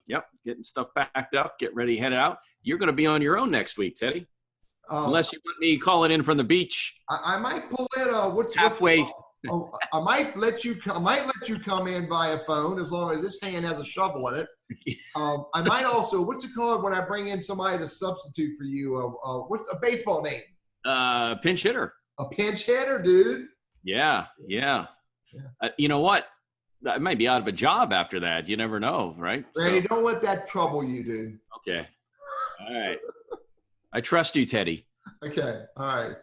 Yep. Getting stuff packed up, get ready, head out. You're going to be on your own next week, Teddy. Unless you want me calling in from the beach. I might pull in halfway. I might let you come in via phone as long as this hand has a shovel in it. I might also, what's it called when I bring in somebody to substitute for you? What's a baseball name? Pinch hitter. A pinch hitter, dude. Yeah. You know what? I might be out of a job after that. You never know, right? Randy, don't let that trouble you, dude. Okay. All right. I trust you, Teddy. Okay. All right.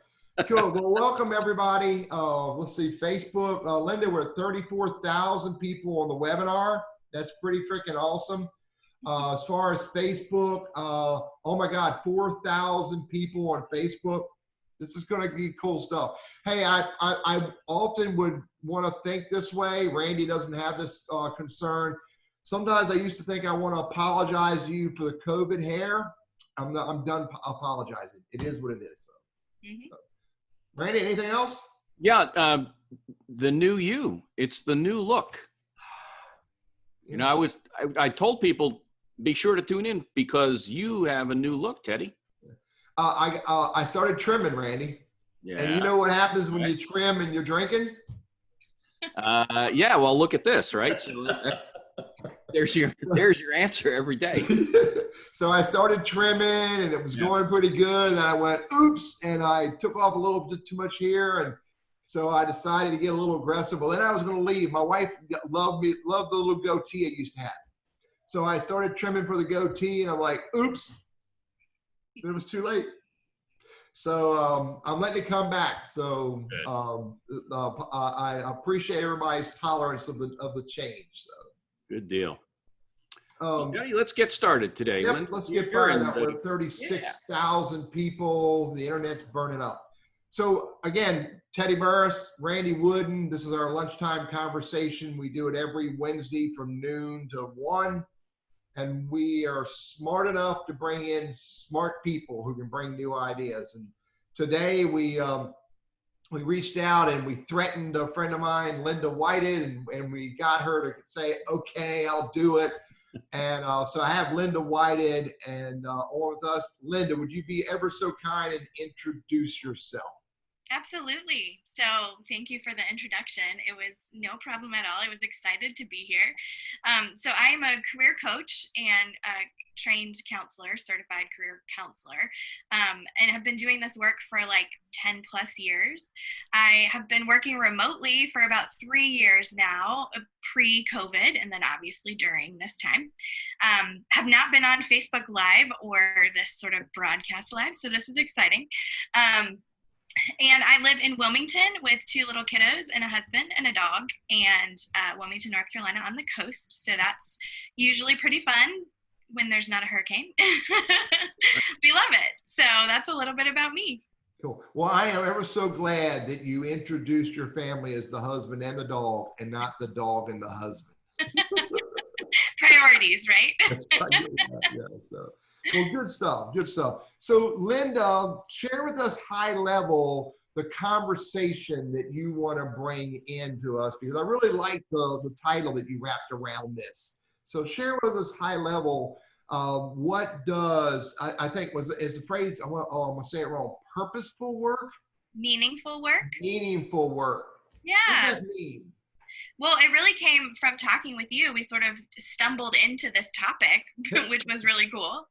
Cool. Well, welcome everybody. Let's see, Facebook. Linda, we're at 34,000 people on the webinar. That's pretty freaking awesome. As far as Facebook, oh my God, 4,000 people on Facebook. This is going to be cool stuff. Hey, I often would want to think this way. Randy doesn't have this concern. Sometimes I used to think I want to apologize to you for the COVID hair. I'm done apologizing. It is what it is. So. Randy, anything else? Yeah, the new you. It's the new look. You know, I told people be sure to tune in because you have a new look, Teddy. I started trimming, Randy. Yeah. And you know what happens when you trim and you're drinking? Yeah. Well, look at this, right? So there's your answer every day. So I started trimming and it was going pretty good. And I went, oops. And I took off a little bit too much hair. And so I decided to get a little aggressive. Well, then I was going to leave. My wife loved the little goatee I used to have. So I started trimming for the goatee and I'm like, oops, it was too late. So I'm letting it come back. So I appreciate everybody's tolerance of the change. So. Good deal. Okay, let's get started today. Yep, let's get started. We're 36,000 people. The internet's burning up. So again, Teddy Burris, Randy Wooden. This is our lunchtime conversation. We do it every Wednesday from noon to 1. And we are smart enough to bring in smart people who can bring new ideas. And today we reached out and we threatened a friend of mine, Linda Whited, and we got her to say, okay, I'll do it. And so I have Linda Whited and on with us. Linda, would you be ever so kind and introduce yourself? Absolutely. So thank you for the introduction. It was no problem at all. I was excited to be here. So I am a career coach and a trained counselor, certified career counselor, and have been doing this work for like 10 plus years. I have been working remotely for about 3 years now, pre-COVID, and then obviously during this time. Have not been on Facebook Live or this sort of broadcast live, so this is exciting. And I live in Wilmington with 2 little kiddos and a husband and a dog, and Wilmington, North Carolina on the coast. So that's usually pretty fun when there's not a hurricane. We love it. So that's a little bit about me. Cool. Well, I am ever so glad that you introduced your family as the husband and the dog and not the dog and the husband. Priorities, right? That's right. Yeah, so. Well, good stuff, good stuff. So Linda, share with us high level the conversation that you want to bring into us, because I really like the title that you wrapped around this. So share with us high level, what does, I think is the phrase, I'm going to say it wrong, purposeful work? Meaningful work? Meaningful work. Yeah. What does that mean? Well, it really came from talking with you. We sort of stumbled into this topic, which was really cool.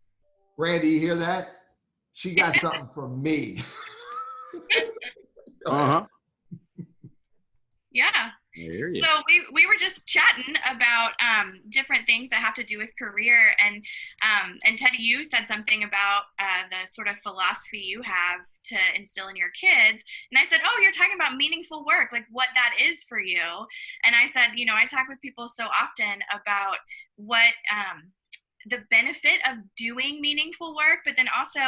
Randy, you hear that? She got something from me. Uh-huh. Yeah. So we were just chatting about different things that have to do with career, and Teddy, you said something about the sort of philosophy you have to instill in your kids, and I said, oh, you're talking about meaningful work, like what that is for you. And I said, you know, I talk with people so often about what the benefit of doing meaningful work, but then also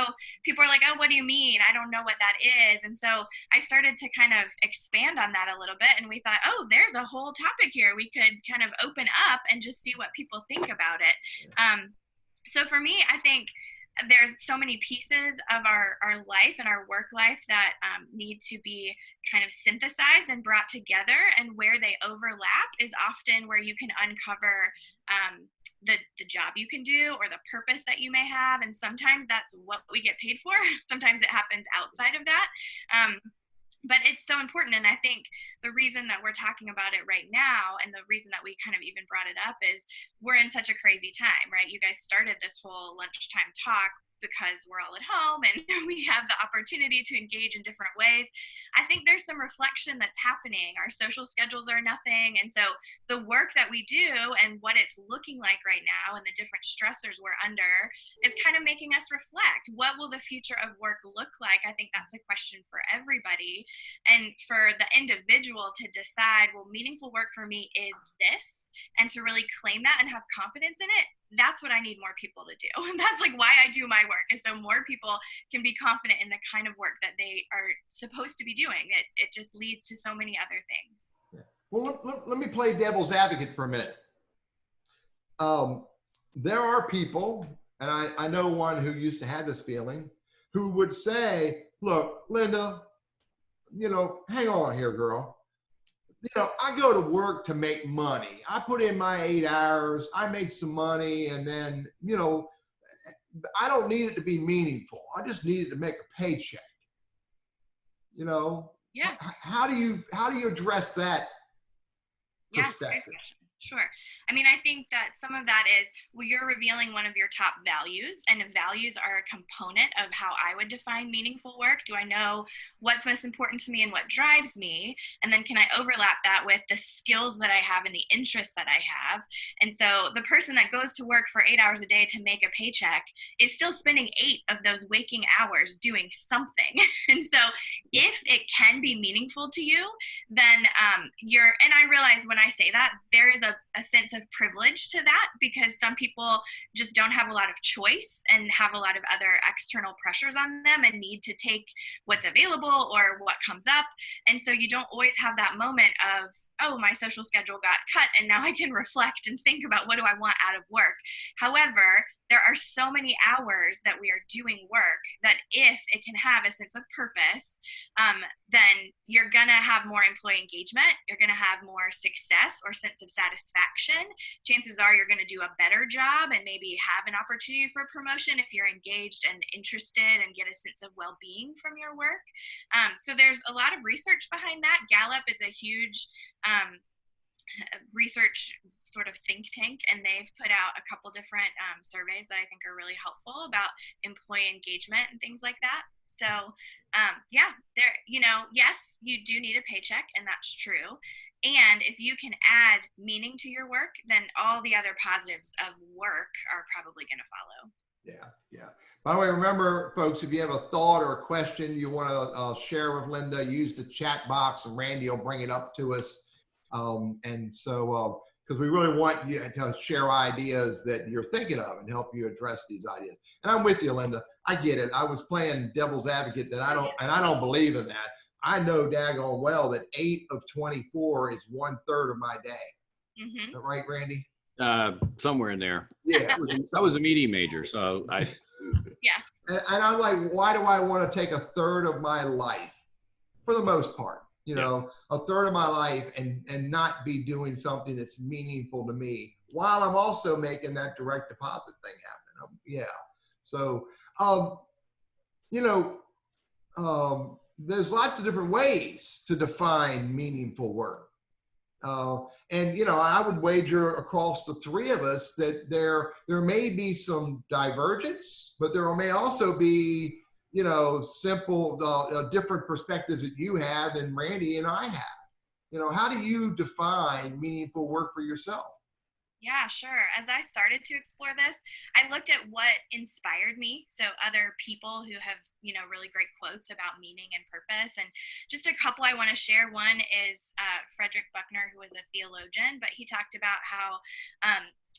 people are like, oh, what do you mean? I don't know what that is. And so I started to kind of expand on that a little bit, and we thought, oh, there's a whole topic here. We could kind of open up and just see what people think about it. So for me, I think there's so many pieces of our life and our work life that need to be kind of synthesized and brought together, and where they overlap is often where you can uncover the job you can do or the purpose that you may have. And sometimes that's what we get paid for. Sometimes it happens outside of that. But it's so important. And I think the reason that we're talking about it right now, and the reason that we kind of even brought it up, is we're in such a crazy time, right? You guys started this whole lunchtime talk because we're all at home and we have the opportunity to engage in different ways. I think there's some reflection that's happening. Our social schedules are nothing. And so the work that we do and what it's looking like right now and the different stressors we're under is kind of making us reflect. What will the future of work look like? I think that's a question for everybody. And for the individual to decide, well, meaningful work for me is this, and to really claim that and have confidence in it. That's what I need more people to do. And that's like why I do my work, is so more people can be confident in the kind of work that they are supposed to be doing. It just leads to so many other things. Yeah. Well, let me play devil's advocate for a minute. There are people, and I know one who used to have this feeling, who would say, look, Linda, hang on here, girl. I go to work to make money. I put in my 8 hours, I make some money, and then, I don't need it to be meaningful. I just need it to make a paycheck. Yeah. How do you address that perspective? Sure. I mean, I think that some of that is, well, you're revealing one of your top values, and values are a component of how I would define meaningful work. Do I know what's most important to me and what drives me? And then can I overlap that with the skills that I have and the interests that I have? And so the person that goes to work for 8 hours a day to make a paycheck is still spending 8 of those waking hours doing something. And so if it can be meaningful to you, then and I realize when I say that, there is a sense of privilege to that, because some people just don't have a lot of choice and have a lot of other external pressures on them and need to take what's available or what comes up. And so you don't always have that moment of, oh, my social schedule got cut and now I can reflect and think about what do I want out of work. However, there are so many hours that we are doing work that if it can have a sense of purpose, then you're going to have more employee engagement. You're going to have more success or sense of satisfaction. Chances are you're going to do a better job and maybe have an opportunity for promotion if you're engaged and interested and get a sense of well-being from your work. So there's a lot of research behind that. Gallup is a huge research sort of think tank, and they've put out a couple different surveys that I think are really helpful about employee engagement and things like that. So yes, you do need a paycheck, and that's true. And if you can add meaning to your work, then all the other positives of work are probably going to follow. Yeah. By the way, remember, folks, if you have a thought or a question you want to share with Linda, use the chat box and Randy will bring it up to us. And so, because we really want you to share ideas that you're thinking of and help you address these ideas. And I'm with you, Linda. I get it. I was playing devil's advocate I don't believe in that. I know daggone well that 8 of 24 is 1/3 of my day. Mm-hmm. Is that right, Randy? Somewhere in there. Yeah. I was a media major, so I. Yeah. And I'm like, why do I want to take 1/3 of my life, for the most part, 1/3 of my life and not be doing something that's meaningful to me while I'm also making that direct deposit thing happen? So, there's lots of different ways to define meaningful work. I would wager across the three of us that there may be some divergence, but there may also be, simple, different perspectives that you have and Randy and I have. How do you define meaningful work for yourself? Yeah, sure. As I started to explore this, I looked at what inspired me. So other people who have, really great quotes about meaning and purpose. And just a couple I want to share. One is Frederick Buechner, who was a theologian, but he talked about how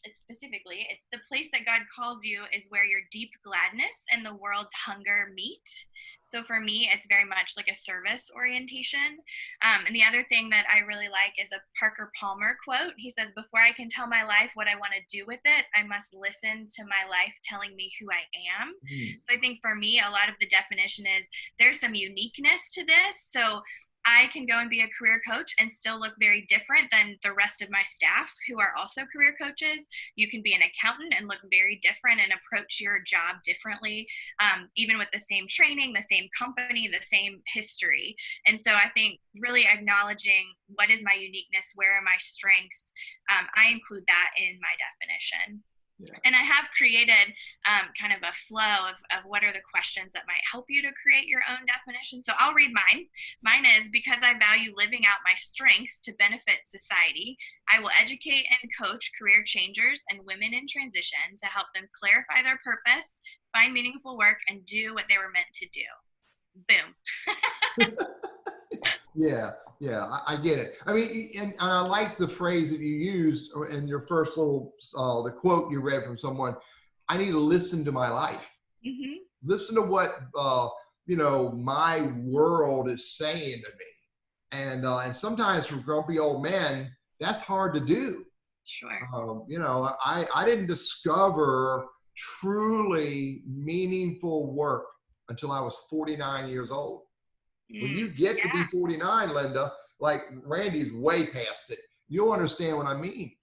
it's the place that God calls you is where your deep gladness and the world's hunger meet. So for me, it's very much like a service orientation. And the other thing that I really like is a Parker Palmer quote. He says, before I can tell my life what I want to do with it, I must listen to my life telling me who I am. So I think for me, a lot of the definition is there's some uniqueness to this. So I can go and be a career coach and still look very different than the rest of my staff who are also career coaches. You can be an accountant and look very different and approach your job differently, even with the same training, the same company, the same history. And so I think really acknowledging what is my uniqueness, where are my strengths, I include that in my definition. Yeah. And I have created kind of a flow of what are the questions that might help you to create your own definition. So I'll read mine. Mine is, because I value living out my strengths to benefit society, I will educate and coach career changers and women in transition to help them clarify their purpose, find meaningful work, and do what they were meant to do. Boom. Yeah, I get it. I mean, and I like the phrase that you used in your first little, the quote you read from someone. I need to listen to my life. Mm-hmm. Listen to what, my world is saying to me. And sometimes for grumpy old men, that's hard to do. Sure. I didn't discover truly meaningful work until I was 49 years old. When you get to be 49, Linda, like Randy's way past it. You'll understand what I mean.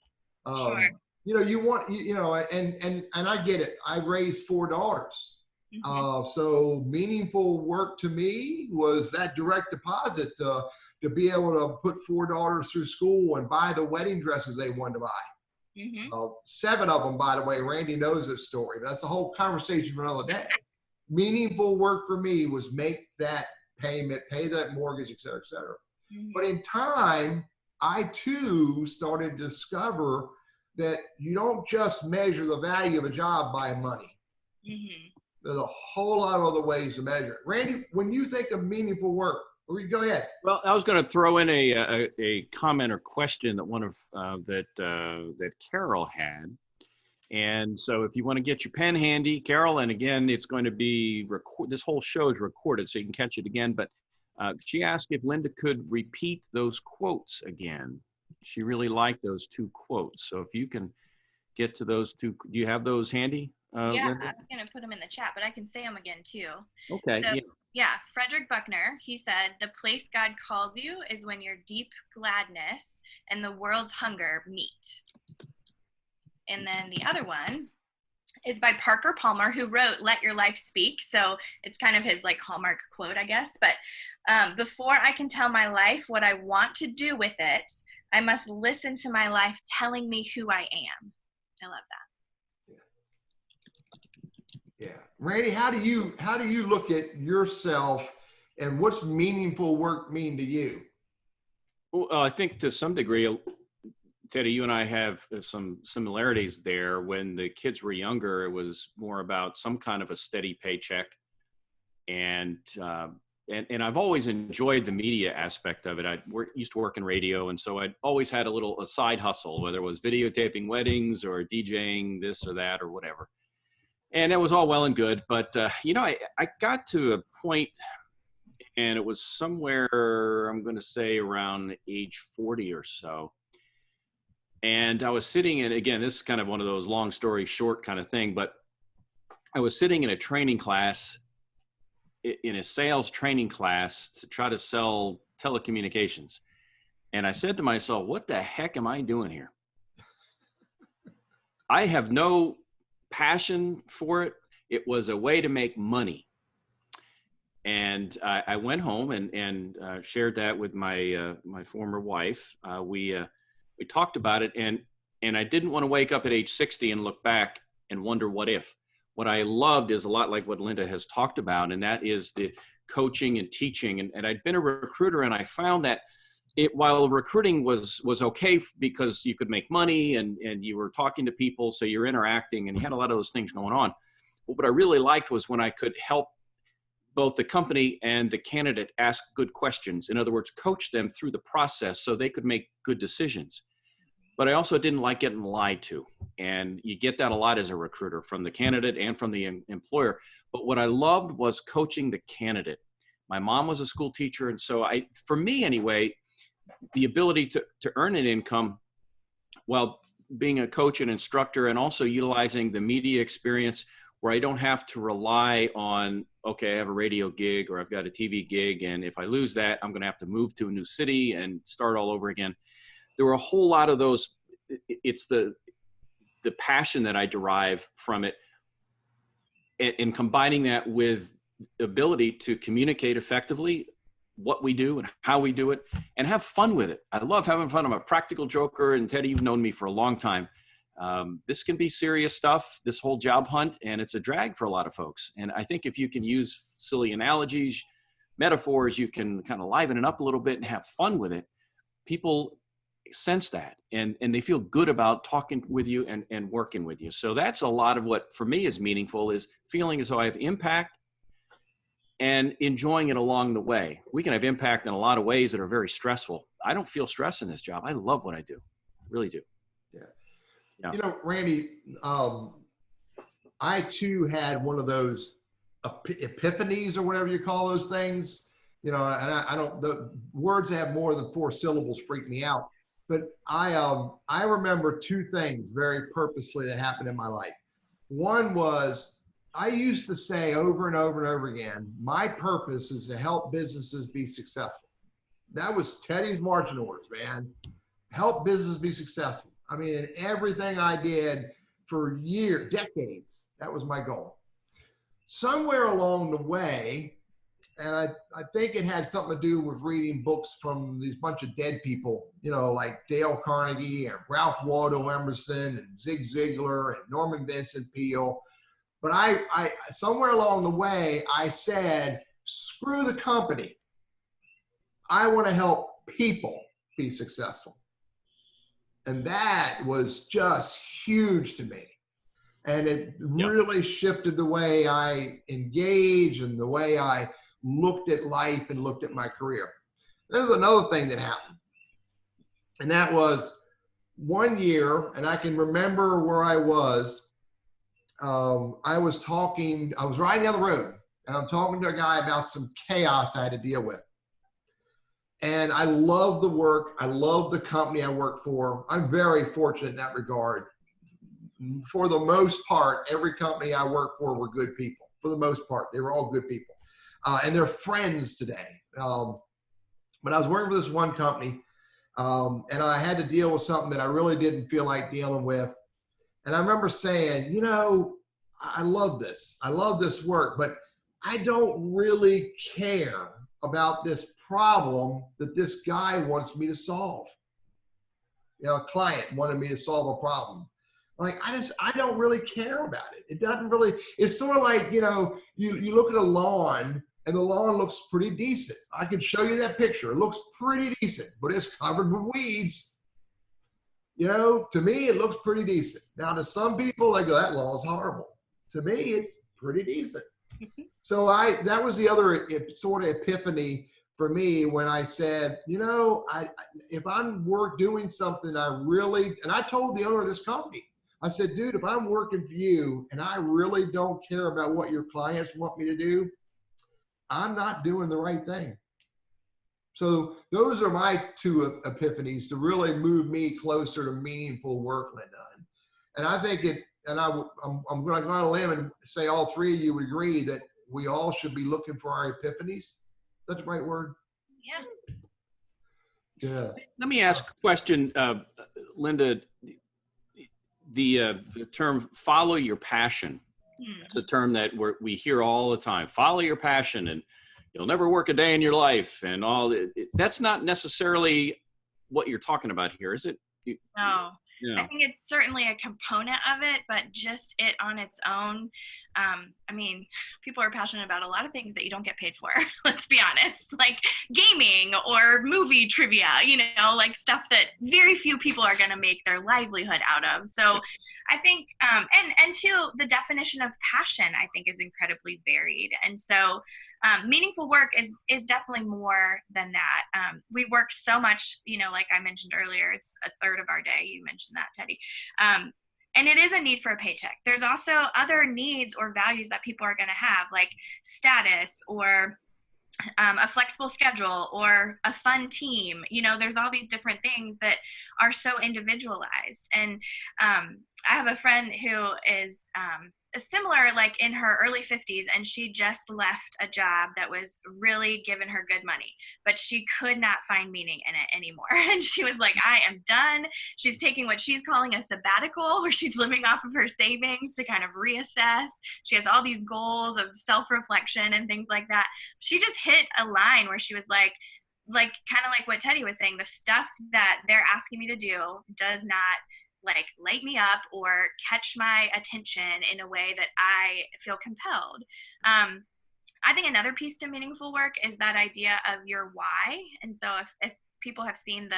Sure. You want, and I get it. I raised 4 daughters. Mm-hmm. So meaningful work to me was that direct deposit to be able to put 4 daughters through school and buy the wedding dresses they wanted to buy. Mm-hmm. 7 of them, by the way. Randy knows this story. That's a whole conversation for another day. Meaningful work for me was make that payment, pay that mortgage, et cetera, et cetera. Mm-hmm. But in time, I too started to discover that you don't just measure the value of a job by money. Mm-hmm. There's a whole lot of other ways to measure it. Randy, when you think of meaningful work, go ahead. Well, I was going to throw in a comment or question that one of that Carol had. And so if you want to get your pen handy, Carol, and again, it's going to be this whole show is recorded, so you can catch it again. But she asked if Linda could repeat those quotes again. She really liked those 2 quotes. So if you can get to those 2, do you have those handy? Yeah, Linda? I was going to put them in the chat, but I can say them again too. Okay. So, yeah, Frederick Buckner, he said, "The place God calls you is when your deep gladness and the world's hunger meet." And then the other one is by Parker Palmer, who wrote "Let Your Life Speak." So it's kind of his like hallmark quote, I guess. But before I can tell my life what I want to do with it, I must listen to my life telling me who I am. I love that. Yeah. Randy, how do you look at yourself, and what's meaningful work mean to you? Well, I think to some degree, Teddy, you and I have some similarities there. When the kids were younger, it was more about some kind of a steady paycheck. And I've always enjoyed the media aspect of it. I used to work in radio, and so I'd always had a side hustle, whether it was videotaping weddings or DJing this or that or whatever. And it was all well and good. But, I got to a point, and it was somewhere, I'm going to say around age 40 or so. And I was sitting in, again, this is kind of one of those long story short kind of thing, but I was sitting in a training class, in a sales training class to try to sell telecommunications. And I said to myself, what the heck am I doing here? I have no passion for it. It was a way to make money. And I went home and shared that with my former wife. We talked about it, and I didn't want to wake up at age 60 and look back and wonder what if. What I loved is a lot like what Linda has talked about, and that is the coaching and teaching. And I'd been a recruiter, and I found that while recruiting was okay because you could make money and you were talking to people, so you're interacting and you had a lot of those things going on. But what I really liked was when I could help both the company and the candidate ask good questions. In other words, coach them through the process so they could make good decisions. But I also didn't like getting lied to. And you get that a lot as a recruiter from the candidate and from the employer. But what I loved was coaching the candidate. My mom was a school teacher. And so for me anyway, the ability to earn an income while being a coach and instructor, and also utilizing the media experience where I don't have to rely on okay, I have a radio gig or I've got a TV gig, and if I lose that, I'm going to have to move to a new city and start all over again. There were a whole lot of those. It's the passion that I derive from it, and combining that with the ability to communicate effectively what we do and how we do it and have fun with it. I love having fun. I'm a practical joker, and Teddy, you've known me for a long time. This can be serious stuff, this whole job hunt, and it's a drag for a lot of folks. And I think if you can use silly analogies, metaphors, you can kind of liven it up a little bit and have fun with it. People sense that, and they feel good about talking with you and working with you. So that's a lot of what for me is meaningful, is feeling as though I have impact and enjoying it along the way. We can have impact in a lot of ways that are very stressful. I don't feel stress in this job. I love what I do. Really do. Yeah. You know, Randy, I too had one of those epiphanies or whatever you call those things. You know, and I don't, the words that have more than 4 syllables freak me out. But I remember 2 things very purposely that happened in my life. One was, I used to say over and over and over again, my purpose is to help businesses be successful. That was Teddy's marching orders, man. Help business be successful. I mean, everything I did for years, decades, that was my goal. Somewhere along the way, and I think it had something to do with reading books from these bunch of dead people, you know, like Dale Carnegie and Ralph Waldo Emerson and Zig Ziglar and Norman Vincent Peale. But I somewhere along the way, I said, screw the company. I want to help people be successful. And that was just huge to me. And it really shifted the way I engage and the way I looked at life and looked at my career. There's another thing that happened. And that was one year, and I can remember where I was. I was riding down the road, and I'm talking to a guy about some chaos I had to deal with. And I love the work. I love the company I work for. I'm very fortunate in that regard. For the most part, every company I work for were good people. For the most part, they were all good people. And they're friends today. But I was working for this one company, and I had to deal with something that I really didn't feel like dealing with. And I remember saying, you know, I love this. I love this work, but I don't really care about this problem that this guy wants me to solve. You know, a client wanted me to solve a problem. Like, I don't really care about it. It doesn't really, it's sort of like, you know, you look at a lawn and the lawn looks pretty decent. I can show you that picture. It looks pretty decent, but it's covered with weeds. You know, to me, it looks pretty decent. Now, to some people, they go, that lawn's horrible. To me, it's pretty decent. So that was the other sort of epiphany for me when I said, you know, if I'm doing something and I told the owner of this company, I said, dude, if I'm working for you and I really don't care about what your clients want me to do, I'm not doing the right thing. So those are my 2 epiphanies to really move me closer to meaningful work, Linda. And I think I'm going to go on a limb and say all 3 of you would agree that we all should be looking for our epiphanies. That's the right word? Yeah. Let me ask a question, Linda. The term "follow your passion." It's a term that we hear all the time. Follow your passion, and you'll never work a day in your life, and all. That's not necessarily what you're talking about here, is it? No. Yeah. I think it's certainly a component of it, but just it on its own. I mean, people are passionate about a lot of things that you don't get paid for. Let's be honest, like gaming or movie trivia, you know, like stuff that very few people are going to make their livelihood out of. So I think, and 2, the definition of passion, I think, is incredibly varied. And so meaningful work is definitely more than that. We work so much, you know, like I mentioned earlier, it's a third of our day. You mentioned that, Teddy. And it is a need for a paycheck. There's also other needs or values that people are going to have, like status or a flexible schedule or a fun team. You know, there's all these different things that are so individualized. And I have a friend who is similar, like in her early 50s, and she just left a job that was really giving her good money, but she could not find meaning in it anymore. And she was like, I am done. She's taking what she's calling a sabbatical, where she's living off of her savings to kind of reassess. She has all these goals of self-reflection and things like that. She just hit a line where she was like kind of like what Teddy was saying, the stuff that they're asking me to do does not like light me up or catch my attention in a way that I feel compelled. I think another piece to meaningful work is that idea of your why. And so if people have seen the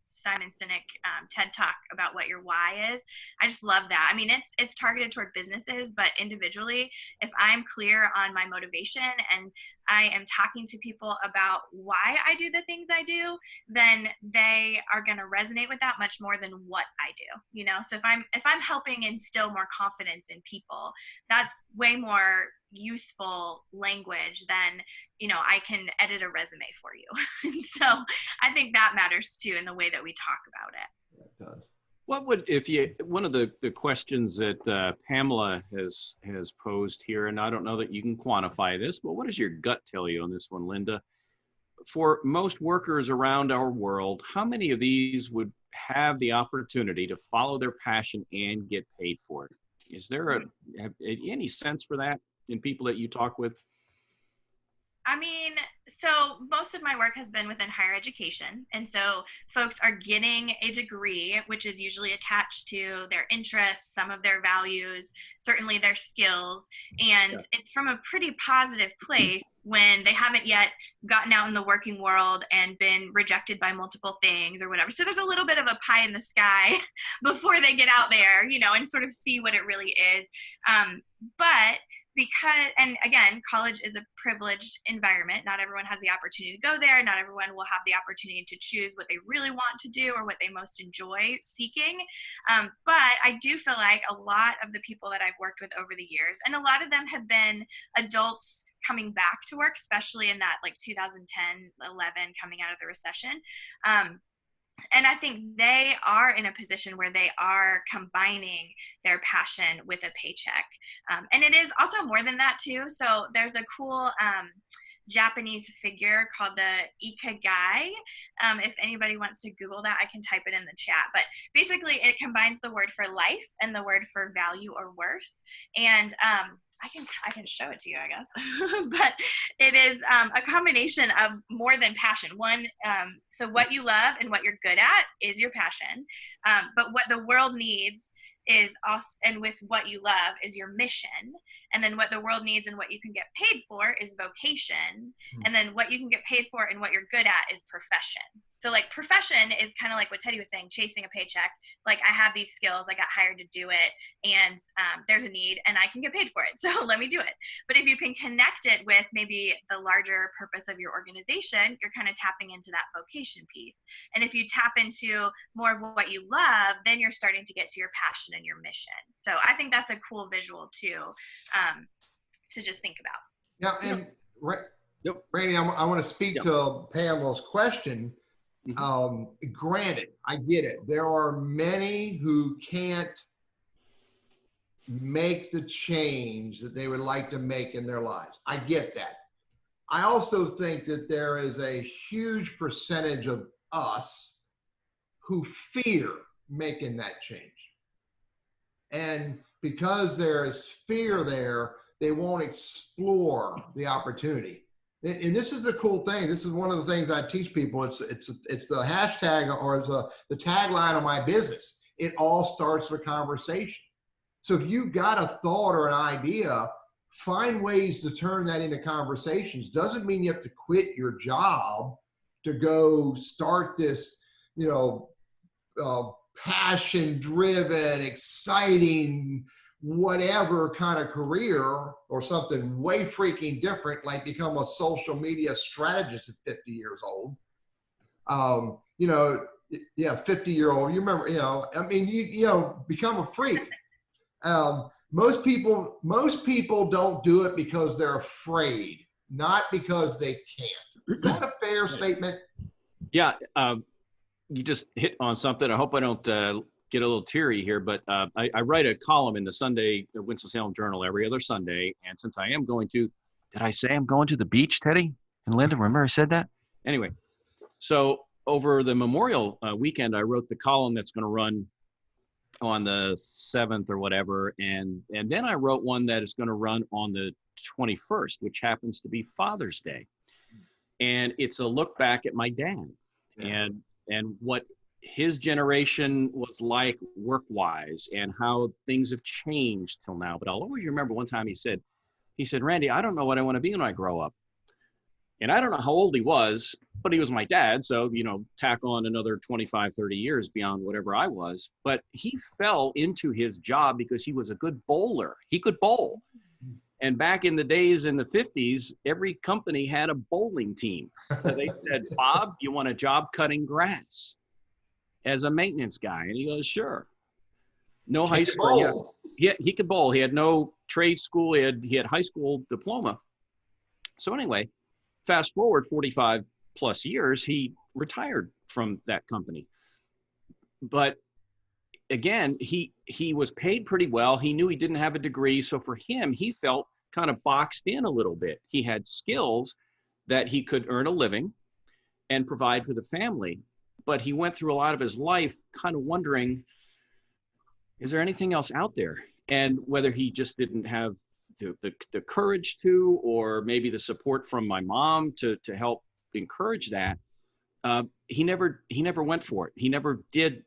Simon Sinek TED Talk about what your why is, I just love that. I mean, it's targeted toward businesses, but individually, if I'm clear on my motivation and I am talking to people about why I do the things I do, then they are going to resonate with that much more than what I do. You know, so if I'm helping instill more confidence in people, that's way more useful language than, you know, I can edit a resume for you. And so I think that matters too in the way that we talk about it. It does. What would, if you, one of the questions that Pamela has posed here, and I don't know that you can quantify this, but what does your gut tell you on this one, Linda? For most workers around our world, how many of these would have the opportunity to follow their passion and get paid for it? Is there any sense for that in people that you talk with? I mean, so most of my work has been within higher education. And so folks are getting a degree, which is usually attached to their interests, some of their values, certainly their skills. And it's from a pretty positive place when they haven't yet gotten out in the working world and been rejected by multiple things or whatever. So there's a little bit of a pie in the sky before they get out there, you know, and sort of see what it really is. But because, and again, college is a privileged environment. Not everyone has the opportunity to go there. Not everyone will have the opportunity to choose what they really want to do or what they most enjoy seeking. But I do feel like a lot of the people that I've worked with over the years, and a lot of them have been adults coming back to work, especially in that like 2010, 11, coming out of the recession. And I think they are in a position where they are combining their passion with a paycheck. And it is also more than that too. So there's a cool Japanese figure called the Ikigai. If anybody wants to Google that, I can type it in the chat. But basically it combines the word for life and the word for value or worth. And I can show it to you, I guess. But it is a combination of more than passion. One, so what you love and what you're good at is your passion. But what the world needs is also, and with what you love is your mission. And then what the world needs and what you can get paid for is vocation. And then what you can get paid for and what you're good at is profession. So like profession is kind of like what Teddy was saying, chasing a paycheck. Like I have these skills, I got hired to do it, and there's a need and I can get paid for it. So let me do it. But if you can connect it with maybe the larger purpose of your organization, you're kind of tapping into that vocation piece. And if you tap into more of what you love, then you're starting to get to your passion and your mission. So I think that's a cool visual too, to just think about. Yeah, and Randy, I want to speak to Pamela's question. Granted, I get it. There are many who can't make the change that they would like to make in their lives. I get that. I also think that there is a huge percentage of us who fear making that change. And because there is fear there, they won't explore the opportunity. And this is the cool thing. This is one of the things I teach people. It's the hashtag, or it's the tagline of my business. It all starts with conversation. So if you've got a thought or an idea, find ways to turn that into conversations. Doesn't mean you have to quit your job to go start this, passion-driven, exciting, whatever kind of career, or something way freaking different, like become a social media strategist at 50 years old. 50-year-old, you remember, become a freak. Most people don't do it because they're afraid, not because they can't. Is that a fair statement? Yeah. You just hit on something. I hope I don't get a little teary here, but I write a column in the Sunday Winston-Salem Journal every other Sunday. And since I am going to, did I say I'm going to the beach, Teddy and Linda? Remember I said that? Anyway, so over the Memorial weekend, I wrote the column that's going to run on the 7th or whatever. And then I wrote one that is going to run on the 21st, which happens to be Father's Day. And it's a look back at my dad and what his generation was like work-wise and how things have changed till now. But I'll always remember one time he said, Randy, I don't know what I want to be when I grow up. And I don't know how old he was, but he was my dad. So, tack on another 25, 30 years beyond whatever I was. But he fell into his job because he was a good bowler. He could bowl. And back in the days in the 50s, every company had a bowling team. So they said, Bob, you want a job cutting grass as a maintenance guy? And he goes, sure. No high school. Yeah, he could bowl. He had no trade school. He had high school diploma. So anyway, fast forward 45 plus years, he retired from that company. But again, he was paid pretty well. He knew he didn't have a degree. So for him, he felt kind of boxed in a little bit. He had skills that he could earn a living and provide for the family. But he went through a lot of his life kind of wondering, is there anything else out there? And whether he just didn't have the courage to, or maybe the support from my mom to help encourage that, he never went for it. He never did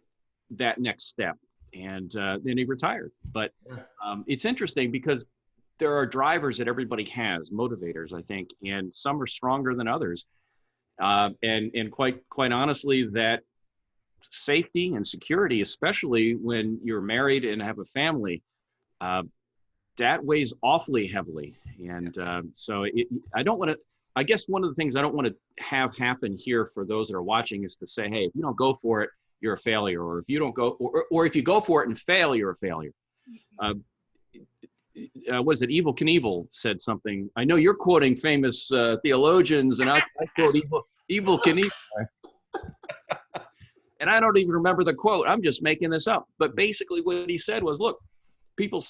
that next step. And then he retired. But it's interesting because there are drivers that everybody has, motivators, I think, and some are stronger than others. And quite honestly, that safety and security, especially when you're married and have a family, that weighs awfully heavily. And so I don't want to, I guess one of the things I don't want to have happen here for those that are watching is to say, hey, if you don't go for it, you're a failure. Or if you don't go, or if you go for it and fail, you're a failure. Was it Evel Knievel said something? I know you're quoting famous theologians, and I quote Evel Knievel. And I don't even remember the quote. I'm just making this up. But basically what he said was, look, people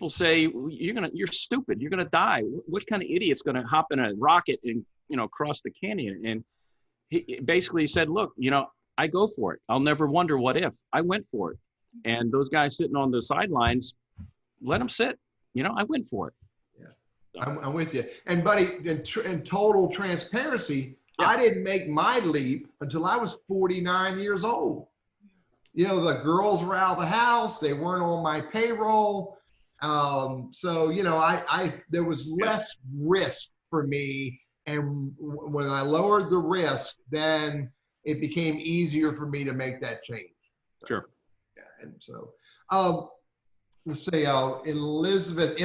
say you're stupid. You're gonna die. What kind of idiot's gonna hop in a rocket and cross the canyon? And he basically said, look, I go for it. I'll never wonder what if. I went for it. And those guys sitting on the sidelines, let them sit. I went for it. Yeah, I'm with you. And buddy, in total transparency, I didn't make my leap until I was 49 years old. The girls were out of the house. They weren't on my payroll. So, there was less risk for me. And when I lowered the risk, then it became easier for me to make that change. Sure. Yeah, and so, let's say, Elizabeth,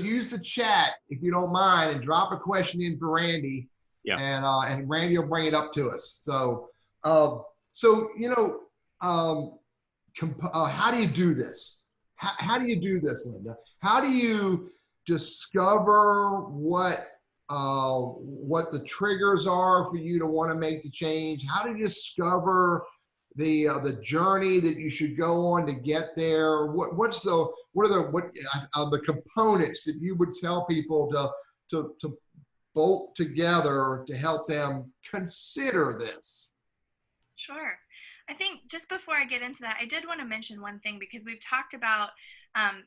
use the chat if you don't mind and drop a question in for Randy. Yeah. And Randy will bring it up to us. So, how do you do this? How do you do this, Linda? How do you discover what the triggers are for you to want to make the change? How do you discover the journey that you should go on to get there? What are the components that you would tell people to bolt together to help them consider this? Sure. I think just before I get into that, I did want to mention one thing, because we've talked about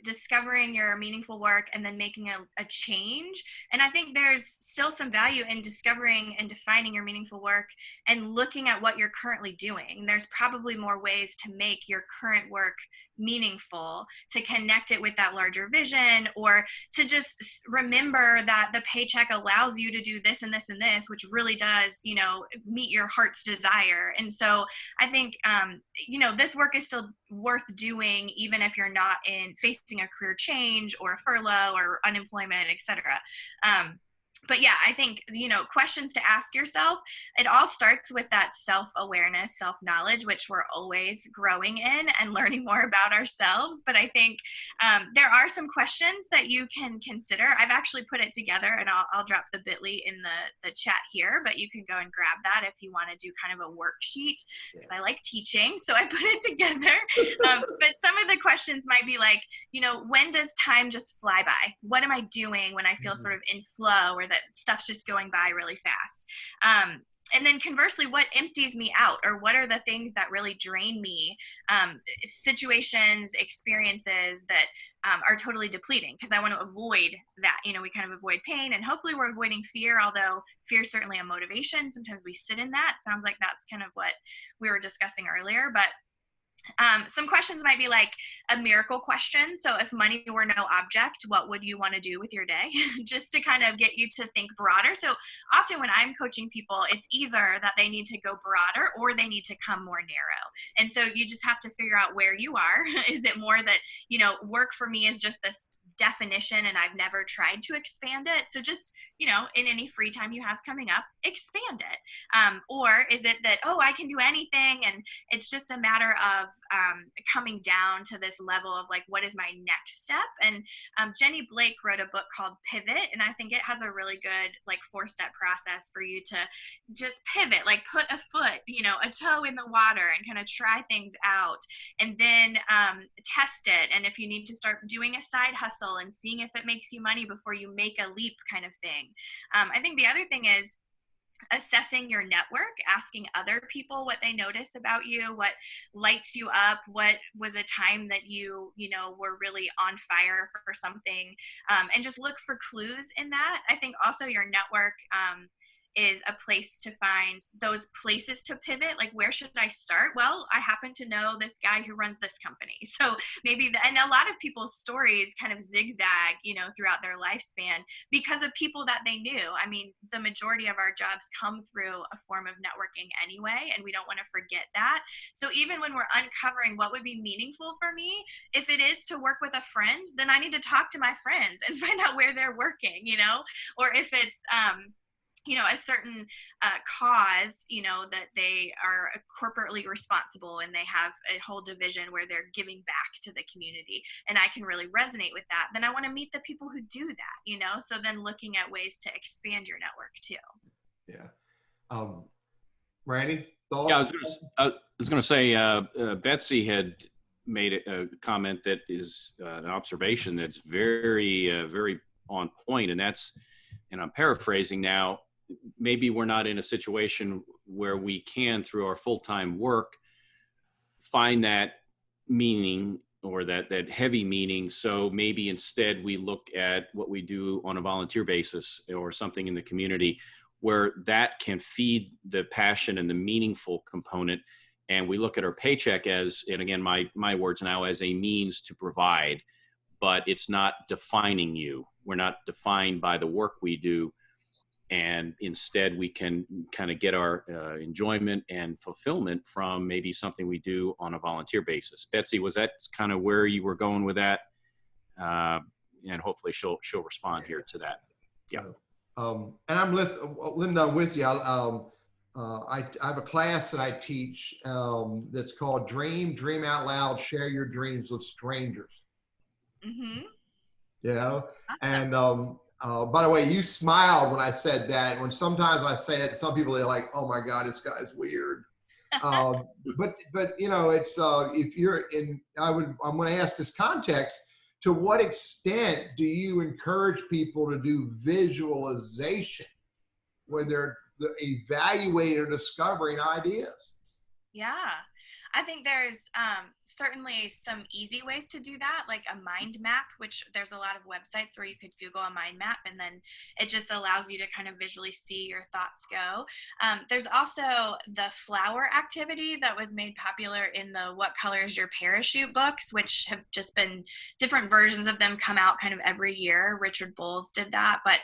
discovering your meaningful work and then making a change. And I think there's still some value in discovering and defining your meaningful work and looking at what you're currently doing. There's probably more ways to make your current work meaningful, to connect it with that larger vision, or to just remember that the paycheck allows you to do this and this and this, which really does, meet your heart's desire. And so I think, this work is still worth doing, even if you're not facing a career change or a furlough or unemployment, et cetera. But yeah, I think, questions to ask yourself, it all starts with that self-awareness, self-knowledge, which we're always growing in and learning more about ourselves. But I think there are some questions that you can consider. I've actually put it together, and I'll drop the bit.ly in the chat here, but you can go and grab that if you want to do kind of a worksheet, because I like teaching. So I put it together. But some of the questions might be like, when does time just fly by? What am I doing when I feel sort of in flow, or that stuff's just going by really fast? And then conversely, what empties me out, or what are the things that really drain me? Situations, experiences that are totally depleting, because I want to avoid that. We kind of avoid pain, and hopefully we're avoiding fear, although fear is certainly a motivation. Sometimes we sit in that. Sounds like that's kind of what we were discussing earlier. But some questions might be like a miracle question. So if money were no object, what would you want to do with your day? Just to kind of get you to think broader. So often when I'm coaching people, it's either that they need to go broader or they need to come more narrow. And so you just have to figure out where you are. Is it more that, work for me is just this definition and I've never tried to expand it? So just, in any free time you have coming up, expand it. Or is it that, I can do anything, and it's just a matter of coming down to this level of like, what is my next step? And Jenny Blake wrote a book called Pivot, and I think it has a really good like 4-step process for you to just pivot, like put a foot, a toe in the water and kind of try things out, and then test it. And if you need to start doing a side hustle and seeing if it makes you money before you make a leap, kind of thing. I think the other thing is assessing your network, asking other people what they notice about you, what lights you up, what was a time that you were really on fire for something, and just look for clues in that. I think also your network is a place to find those places to pivot. Like, where should I start? Well, I happen to know this guy who runs this company. So maybe, and a lot of people's stories kind of zigzag, throughout their lifespan because of people that they knew. I mean, the majority of our jobs come through a form of networking anyway, and we don't want to forget that. So even when we're uncovering what would be meaningful for me, if it is to work with a friend, then I need to talk to my friends and find out where they're working, or if it's, a certain cause, that they are corporately responsible and they have a whole division where they're giving back to the community, and I can really resonate with that, then I want to meet the people who do that, so then looking at ways to expand your network too. Yeah. Randy, thought? Yeah, I was going to say, Betsy had made a comment that is an observation that's very, very on point, and that's, and I'm paraphrasing now, maybe we're not in a situation where we can, through our full-time work, find that meaning or that heavy meaning. So maybe instead we look at what we do on a volunteer basis or something in the community where that can feed the passion and the meaningful component. And we look at our paycheck as, and again, my words now, as a means to provide, but it's not defining you. We're not defined by the work we do. And instead we can kind of get our enjoyment and fulfillment from maybe something we do on a volunteer basis. Betsy, was that kind of where you were going with that? And hopefully she'll respond here to that. Yeah. And I'm Linda, I'm with you. I have a class that I teach that's called Dream Out Loud, Share Your Dreams with Strangers. Mm-hmm. And by the way, you smiled when I said that. When sometimes I say it, some people, they're like, "Oh my God, this guy's weird." But it's if you're in, I'm going to ask this context: to what extent do you encourage people to do visualization when they're evaluating or discovering ideas? Yeah. I think there's certainly some easy ways to do that, like a mind map, which there's a lot of websites where you could Google a mind map, and then it just allows you to kind of visually see your thoughts go. There's also the flower activity that was made popular in the What Color is Your Parachute books, which have just been different versions of them come out kind of every year. Richard Bowles did that, but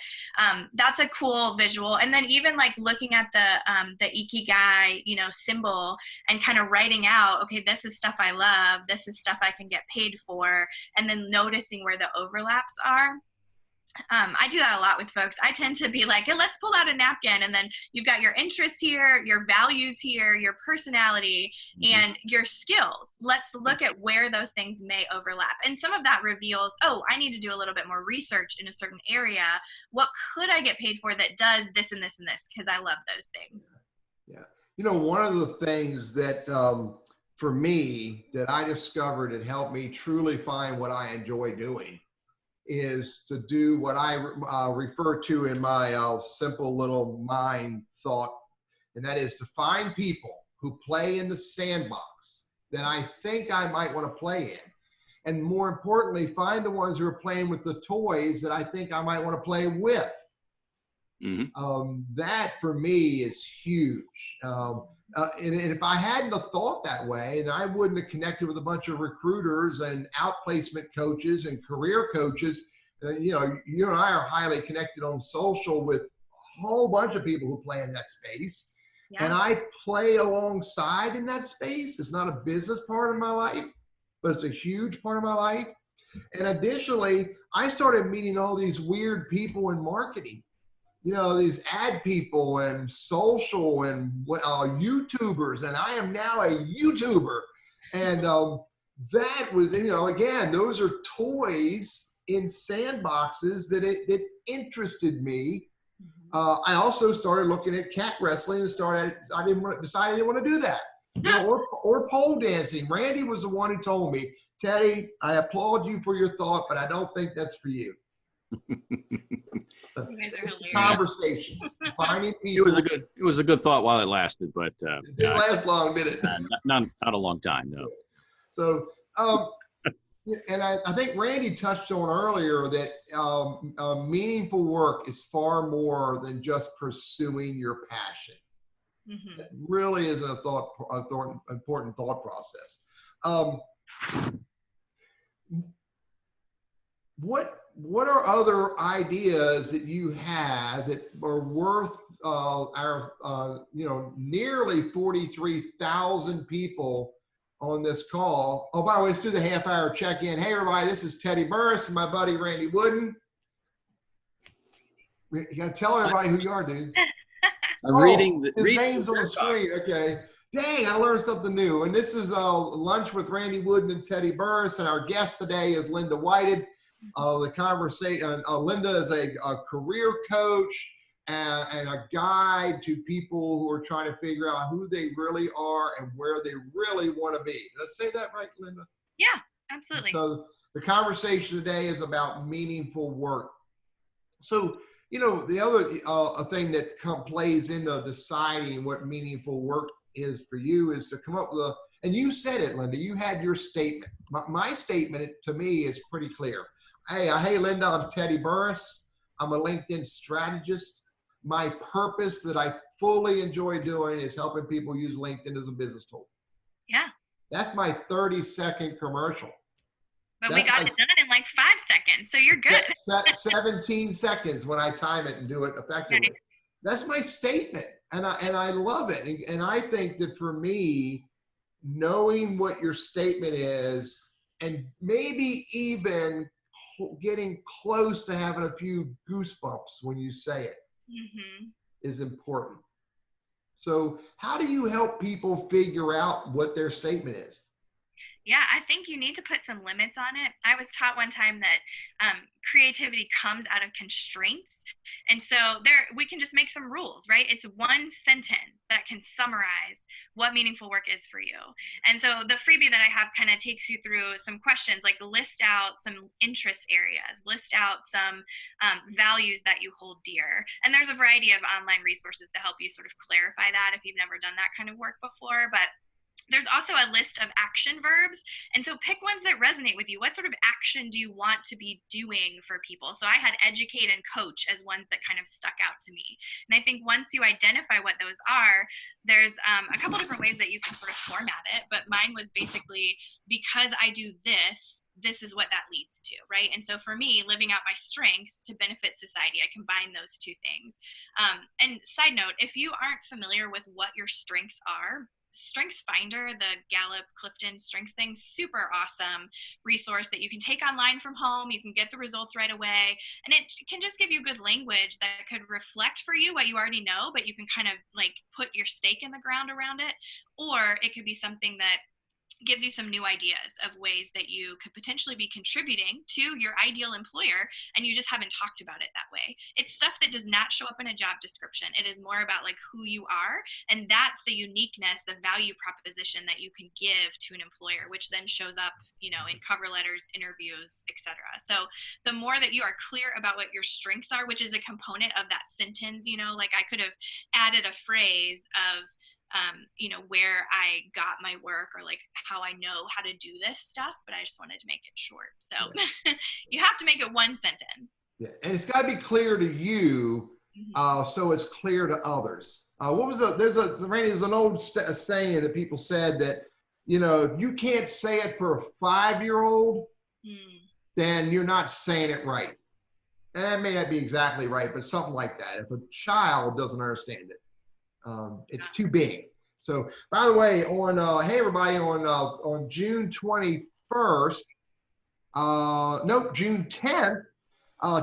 that's a cool visual. And then even like looking at the Ikigai, symbol and kind of writing out, okay, this is stuff I love, this is stuff I can get paid for, and then noticing where the overlaps are. I do that a lot with folks. I tend to be like, hey, let's pull out a napkin. And then you've got your interests here, your values here, your personality, and your skills. Let's look at where those things may overlap. And some of that reveals, oh, I need to do a little bit more research in a certain area. What could I get paid for that does this and this and this? Because I love those things. Yeah. You know, one of the things that for me that I discovered and helped me truly find what I enjoy doing is to do what I refer to in my simple little mind thought, and that is to find people who play in the sandbox that I think I might want to play in. And more importantly, find the ones who are playing with the toys that I think I might want to play with. That for me is huge. And if I hadn't have thought that way, then I wouldn't have connected with a bunch of recruiters and outplacement coaches and career coaches. You know, you and I are highly connected on social with a whole bunch of people who play in that space. Yeah. And I play alongside in that space. It's not a business part of my life, but it's a huge part of my life. And additionally, I started meeting all these weird people in marketing. You know, these ad people and social and YouTubers, and I am now a YouTuber. And that was, you know, again, those are toys in sandboxes that it interested me. I also started looking at cat wrestling and decided I didn't want to do that. You know, or pole dancing. Randy was the one who told me, Teddy, I applaud you for your thought, but I don't think that's for you. It's conversations. Finding people. It was a good thought while it lasted, but it didn't last long, did it? Not a long time, no. So, and I think Randy touched on earlier that meaningful work is far more than just pursuing your passion. It really is an important thought process. What are other ideas that you have that are worth our nearly 43,000 people on this call? Oh, by the way, let's do the half-hour check-in. Hey, everybody, this is Teddy Burris and my buddy Randy Wooden. You got to tell everybody who you are, dude. I'm reading. His name's on the screen. Okay. Dang, I learned something new. And this is Lunch with Randy Wooden and Teddy Burris, and our guest today is Linda Whited. The conversation. Linda is a career coach and a guide to people who are trying to figure out who they really are and where they really want to be. Did I say that right, Linda? Yeah, absolutely. So the conversation today is about meaningful work. So, you know, the other thing that plays into deciding what meaningful work is for you is to come up with and you said it, Linda, you had your statement. My statement to me is pretty clear. Hey, Linda, I'm Teddy Burris. I'm a LinkedIn strategist. My purpose that I fully enjoy doing is helping people use LinkedIn as a business tool. Yeah. That's my 30-second commercial. But we got it done in like 5 seconds, so you're good. 17 seconds when I time it and do it effectively. Okay. That's my statement, and I love it. And I think that for me, knowing what your statement is and maybe even getting close to having a few goosebumps when you say it is important. So how do you help people figure out what their statement is? Yeah, I think you need to put some limits on it. I was taught one time that creativity comes out of constraints. And so we can just make some rules, right? It's one sentence that can summarize what meaningful work is for you. And so the freebie that I have kind of takes you through some questions, like list out some interest areas, list out some values that you hold dear. And there's a variety of online resources to help you sort of clarify that if you've never done that kind of work before. But there's also a list of action verbs. And so pick ones that resonate with you. What sort of action do you want to be doing for people? So I had educate and coach as ones that kind of stuck out to me. And I think once you identify what those are, there's a couple different ways that you can sort of format it. But mine was basically, because I do this, this is what that leads to, right? And so for me, living out my strengths to benefit society, I combine those two things. And side note, if you aren't familiar with what your strengths are, Strengths Finder, the Gallup Clifton Strengths thing, super awesome resource that you can take online from home. You can get the results right away, and it can just give you good language that could reflect for you what you already know, but you can kind of like put your stake in the ground around it. Or it could be something that gives you some new ideas of ways that you could potentially be contributing to your ideal employer, and you just haven't talked about it that way. It's stuff that does not show up in a job description. It is more about like who you are, and that's the uniqueness, the value proposition that you can give to an employer, which then shows up, you know, in cover letters, interviews, etc. So the more that you are clear about what your strengths are, which is a component of that sentence, you know, like I could have added a phrase of you know, where I got my work, or like how I know how to do this stuff, but I just wanted to make it short. So yeah. You have to make it one sentence. Yeah, and it's got to be clear to you, so it's clear to others. What was Randy, there's an old saying that people said that, you know, if you can't say it for a 5-year-old, then you're not saying it right. And that may not be exactly right, but something like that. If a child doesn't understand it, it's too big. So, by the way, on hey everybody, on June 21st, June 10th.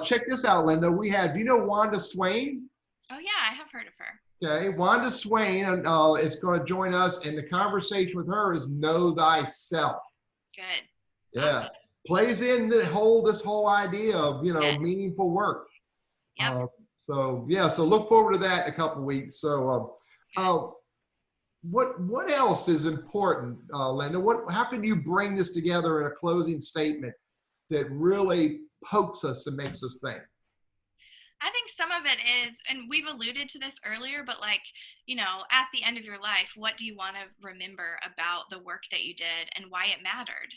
Check this out, Linda. We have, do you know Wanda Swain? Oh yeah, I have heard of her. Okay, Wanda Swain is going to join us, and the conversation with her is Know Thyself. Good. Yeah, awesome. Plays in this whole idea of, you know, meaningful work. Yep. So yeah, so look forward to that in a couple of weeks. So what else is important, Linda? How can you bring this together in a closing statement that really pokes us and makes us think? I think some of it is, and we've alluded to this earlier, but like, you know, at the end of your life, what do you want to remember about the work that you did and why it mattered?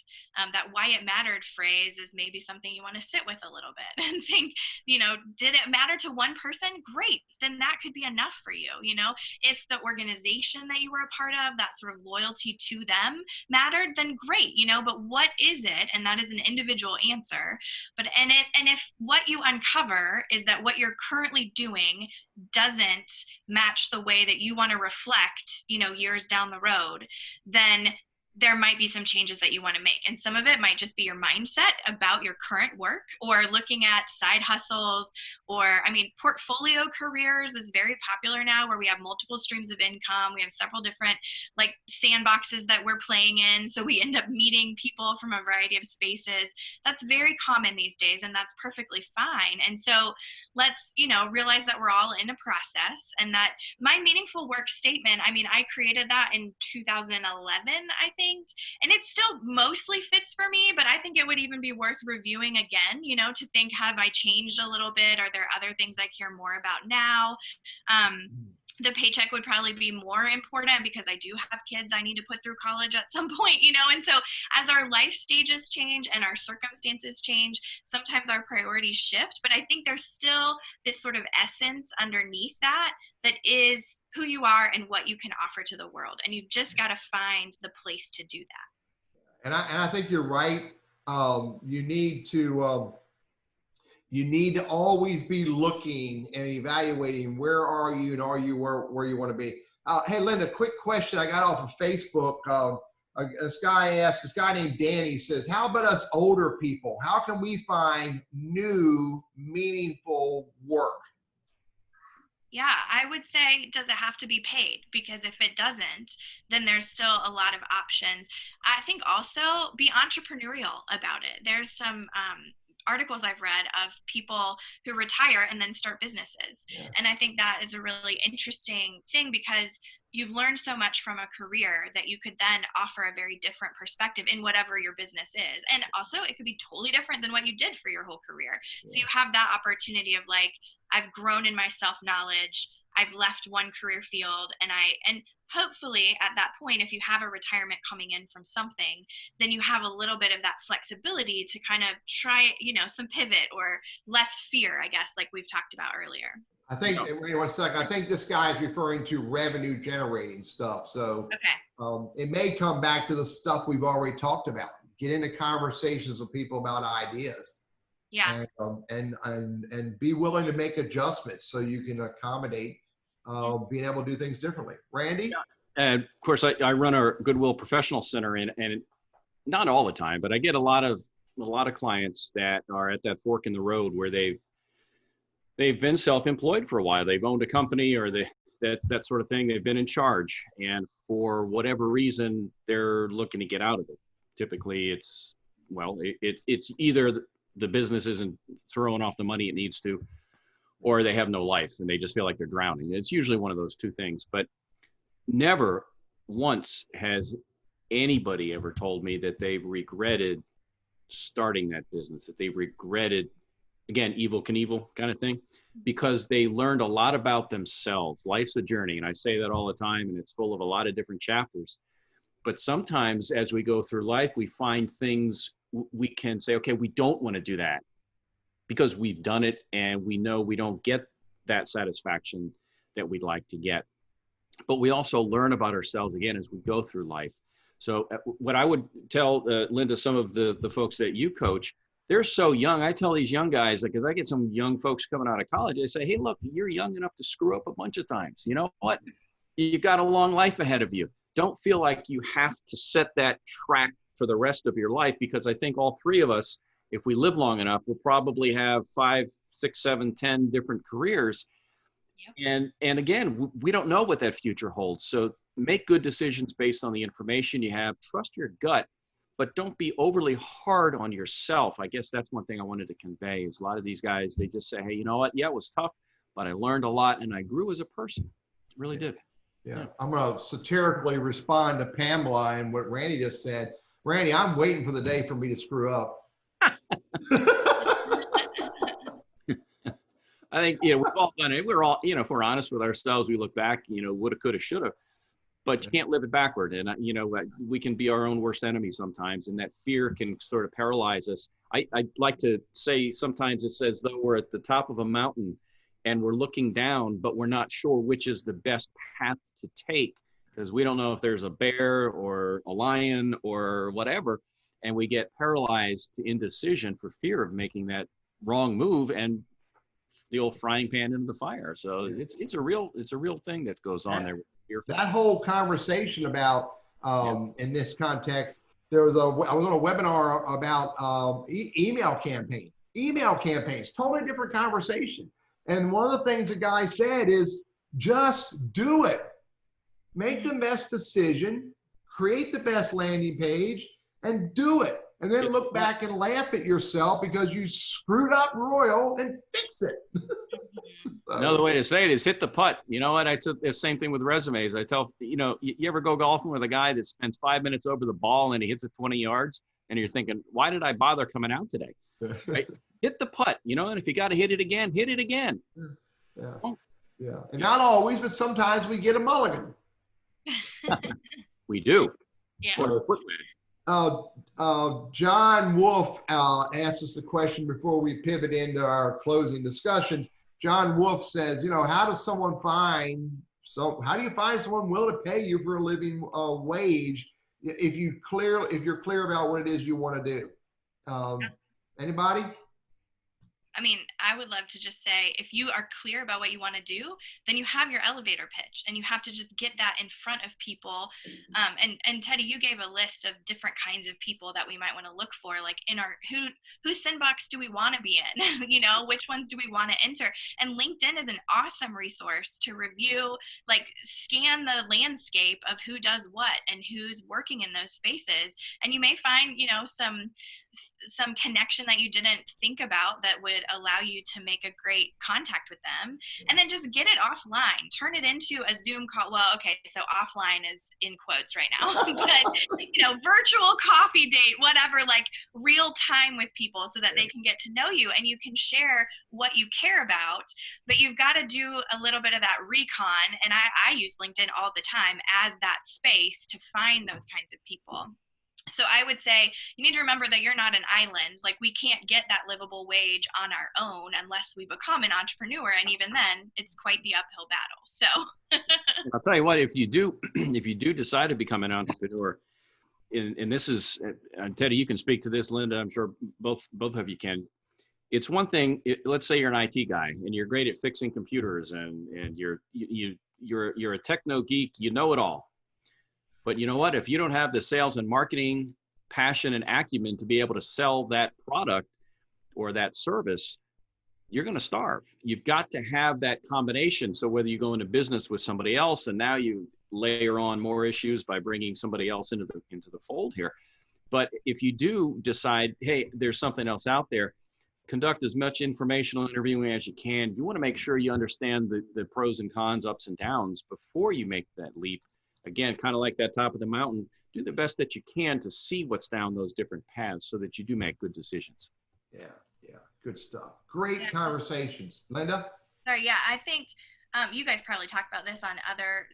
That why it mattered phrase is maybe something you want to sit with a little bit and think, you know, did it matter to one person? Great. Then that could be enough for you. You know, if the organization that you were a part of, that sort of loyalty to them mattered, then great, you know, but what is it? And that is an individual answer. But, and if what you uncover is that what you're currently doing doesn't match the way that you want to reflect, you know, years down the road, then there might be some changes that you want to make. And some of it might just be your mindset about your current work, or looking at side hustles, or, I mean, portfolio careers is very popular now, where we have multiple streams of income. We have several different like sandboxes that we're playing in. So we end up meeting people from a variety of spaces. That's very common these days, and that's perfectly fine. And so let's, you know, realize that we're all in a process, and that my meaningful work statement, I mean, I created that in 2011, I think. And it still mostly fits for me, but I think it would even be worth reviewing again, you know, to think, have I changed a little bit? Are there other things I care more about now? The paycheck would probably be more important because I do have kids I need to put through college at some point, you know? And so as our life stages change and our circumstances change, sometimes our priorities shift, but I think there's still this sort of essence underneath that is who you are and what you can offer to the world. And you've just got to find the place to do that. And I think you're right. You need to always be looking and evaluating where are you, and are you where you want to be. Hey, Linda, quick question I got off of Facebook. This guy named Danny says, how about us older people? How can we find new, meaningful work? Yeah, I would say, does it have to be paid? Because if it doesn't, then there's still a lot of options. I think also be entrepreneurial about it. There's some articles I've read of people who retire and then start businesses. Yeah. And I think that is a really interesting thing, because you've learned so much from a career that you could then offer a very different perspective in whatever your business is. And also it could be totally different than what you did for your whole career. Yeah. So you have that opportunity of like, I've grown in my self-knowledge, I've left one career field, and hopefully at that point, if you have a retirement coming in from something, then you have a little bit of that flexibility to kind of try, you know, some pivot or less fear, I guess, like we've talked about earlier. I think, wait 1 second, I think this guy is referring to revenue generating stuff. So okay. It may come back to the stuff we've already talked about. Get into conversations with people about ideas. Yeah. And be willing to make adjustments so you can accommodate being able to do things differently. Randy? And of course, I run our Goodwill Professional Center, and not all the time, but I get a lot of clients that are at that fork in the road where they've been self-employed for a while. They've owned a company or that sort of thing. They've been in charge, and for whatever reason, they're looking to get out of it. Typically, it's either the business isn't throwing off the money it needs to, or they have no life and they just feel like they're drowning. It's usually one of those two things. But never once has anybody ever told me that they've regretted starting that business, that they've regretted, again, Evel Knievel kind of thing, because they learned a lot about themselves. Life's a journey, and I say that all the time, and it's full of a lot of different chapters. But sometimes as we go through life, we find things we can say, okay, we don't want to do that because we've done it and we know we don't get that satisfaction that we'd like to get. But we also learn about ourselves again as we go through life. So what I would tell, Linda, some of the folks that you coach, they're so young. I tell these young guys, because I get some young folks coming out of college, I say, hey, look, you're young enough to screw up a bunch of times. You know what? You've got a long life ahead of you. Don't feel like you have to set that track for the rest of your life, because I think all three of us, if we live long enough, we'll probably have 5, 6, 7, 10 different careers. Yep. And again, we don't know what that future holds. So make good decisions based on the information you have. Trust your gut, but don't be overly hard on yourself. I guess that's one thing I wanted to convey is a lot of these guys, they just say, hey, you know what? Yeah, it was tough, but I learned a lot and I grew as a person. Really did. Yeah. I'm going to satirically respond to Pamela and what Randy just said. Randy, I'm waiting for the day for me to screw up. I think, we've all done it. We're all, if we're honest with ourselves, we look back, woulda, coulda, shoulda, but you can't live it backward. And, we can be our own worst enemy sometimes, and that fear can sort of paralyze us. I like to say sometimes it's as though we're at the top of a mountain and we're looking down, but we're not sure which is the best path to take because we don't know if there's a bear or a lion or whatever. And we get paralyzed to indecision for fear of making that wrong move and the old frying pan into the fire. So it's a real thing that goes on there. That whole conversation about in this context, I was on a webinar about email campaigns, totally different conversation. And one of the things the guy said is just do it. Make the best decision, create the best landing page, and do it. And then look back and laugh at yourself because you screwed up royal and fix it. Another way to say it is hit the putt. You know what? It's the same thing with resumes. I tell, you ever go golfing with a guy that spends 5 minutes over the ball and he hits it 20 yards and you're thinking, why did I bother coming out today? Right? Hit the putt, and if you got to hit it again, hit it again. Yeah. Yeah. And not always, but sometimes we get a mulligan. We do. Yeah. John Wolf asked us a question before we pivot into our closing discussions. John Wolf says, how do you find someone willing to pay you for a living wage if you're clear about what it is you want to do? Anybody? I mean, I would love to just say, if you are clear about what you want to do, then you have your elevator pitch and you have to just get that in front of people. And Teddy, you gave a list of different kinds of people that we might want to look for, like in our, whose sandbox do we want to be in? Which ones do we want to enter? And LinkedIn is an awesome resource to review, like scan the landscape of who does what and who's working in those spaces. And you may find, some connection that you didn't think about that would allow you to make a great contact with them, and then just get it offline, turn it into a Zoom call. Well, okay, so offline is in quotes right now, but virtual coffee date, whatever, like real time with people so that they can get to know you and you can share what you care about. But you've got to do a little bit of that recon, and I use LinkedIn all the time as that space to find those kinds of people. So I would say you need to remember that you're not an island. Like, we can't get that livable wage on our own unless we become an entrepreneur. And even then, it's quite the uphill battle. So I'll tell you what, if you do decide to become an entrepreneur, and this is, Teddy, you can speak to this, Linda, I'm sure both of you can. It's one thing, let's say you're an IT guy and you're great at fixing computers and you're a techno geek, you know it all. But you know what? If you don't have the sales and marketing passion and acumen to be able to sell that product or that service, you're going to starve. You've got to have that combination. So whether you go into business with somebody else and now you layer on more issues by bringing somebody else into the fold here. But if you do decide, hey, there's something else out there, conduct as much informational interviewing as you can. You want to make sure you understand the pros and cons, ups and downs before you make that leap. Again, kind of like that top of the mountain, do the best that you can to see what's down those different paths so that you do make good decisions. Yeah, yeah, good stuff. Great conversations. Linda? Sorry, yeah, I think you guys probably talked about this on other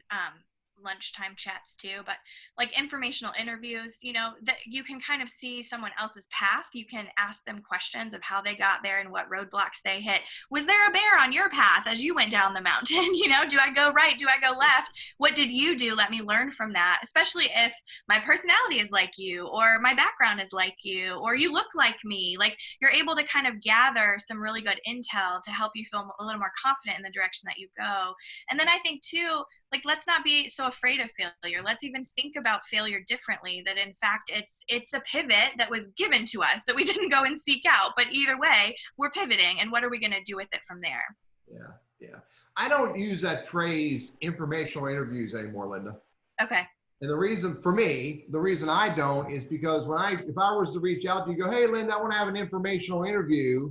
lunchtime chats too, but like informational interviews, you know, that you can kind of see someone else's path. You can ask them questions of how they got there and what roadblocks they hit. Was there a bear on your path as you went down the mountain? You know, do I go right? Do I go left? What did you do? Let me learn from that, especially if my personality is like you, or my background is like you, or you look like me. Like, you're able to kind of gather some really good intel to help you feel a little more confident in the direction that you go. And then I think too, like, let's not be so afraid of failure. Let's even think about failure differently, that in fact it's a pivot that was given to us that we didn't go and seek out. But either way, we're pivoting, and what are we going to do with it from there? Yeah, yeah. I don't use that phrase informational interviews anymore, Linda. Okay. And the reason for me, the reason I don't is because if I was to reach out to you, go, hey, Linda, I want to have an informational interview,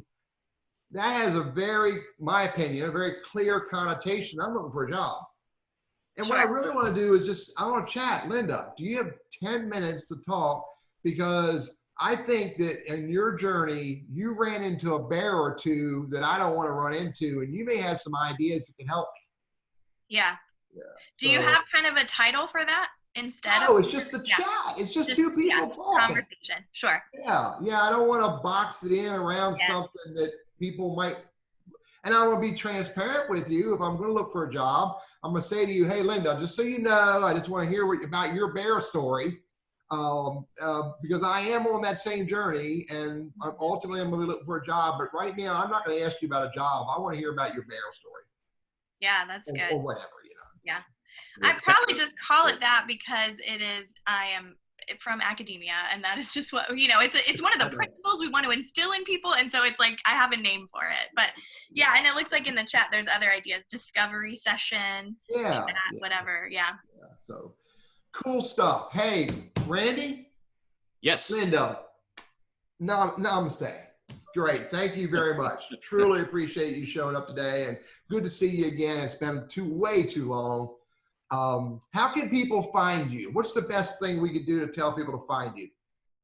that has my opinion, a very clear connotation. I'm looking for a job. And Sure. What I really want to do is I want to chat. Linda, do you have 10 minutes to talk? Because I think that in your journey, you ran into a bear or two that I don't want to run into, and you may have some ideas that can help me. Yeah. Do you have kind of a title for that instead? No, it's just a chat. It's just two people talking. Conversation. Sure. Yeah. I don't want to box it in around something that people might. And I want to be transparent with you. If I'm going to look for a job, I'm going to say to you, hey, Linda, just so you know, I just want to hear about your bear story, because I am on that same journey, and ultimately I'm going to be looking for a job. But right now, I'm not going to ask you about a job. I want to hear about your bear story. Yeah, that's good. Or whatever, you know. Yeah. I probably just call it that because I am from academia, and that is just what, you know, it's one of the principles we want to instill in people, and so it's like I have a name for it. But yeah, and it looks like in the chat there's other ideas: discovery session, whatever. Yeah, so cool stuff. Hey, Randy. Yes. Linda, namaste. Great, thank you very much. Truly appreciate you showing up today, and good to see you again. It's been way too long. How can people find you? What's the best thing we could do to tell people to find you?